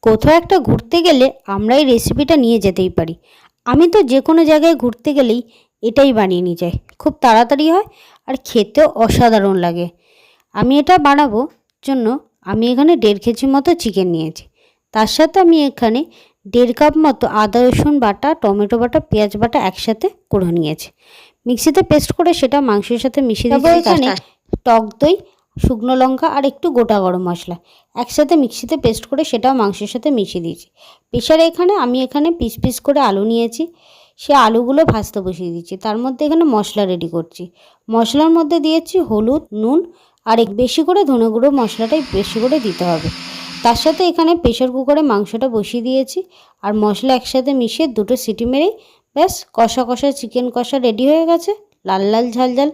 কোথাও একটা ঘুরতে গেলে আমরা এই রেসিপিটা নিয়ে যেতেই পারি। আমি তো যে কোনো জায়গায় ঘুরতে গেলেই এটাই বানিয়ে নিয়ে যাই। খুব তাড়াতাড়ি হয় আর খেতেও অসাধারণ লাগে। আমি এটা বানাবো জন্য আমি এখানে 1.5 কেজি মতো চিকেন নিয়েছি। তার সাথে আমি এখানে 1.5 কাপ মতো আদা রসুন বাটা, টমেটো বাটা, পেঁয়াজ বাটা একসাথে করে নিয়েছি। মিক্সিতে পেস্ট করে সেটা মাংসের সাথে মিশিয়ে দিয়েছি। এখানে টক দই, শুকনো লঙ্কা আর একটু গোটা গরম মশলা একসাথে মিক্সিতে পেস্ট করে সেটাও মাংসের সাথে মিশিয়ে দিয়েছি। প্রেসারে আমি এখানে পিস পিস করে আলু নিয়েছি, সে আলুগুলো ভাজতে বসিয়ে দিচ্ছি। তার মধ্যে এখানে মশলা রেডি করছি। মশলার মধ্যে দিয়েছি হলুদ, নুন আর বেশি করে ধনে গুঁড়ো মশলাটাই বেশি করে দিতে হবে। তার সাথে এখানে প্রেসার কুকারে মাংসটা বসিয়ে দিয়েছি আর মশলা একসাথে মিশিয়ে 2টো সিটি মেরেই ব্যাস কষা কষা চিকেন কষা রেডি হয়ে গেছে। লাল লাল ঝাল ঝাল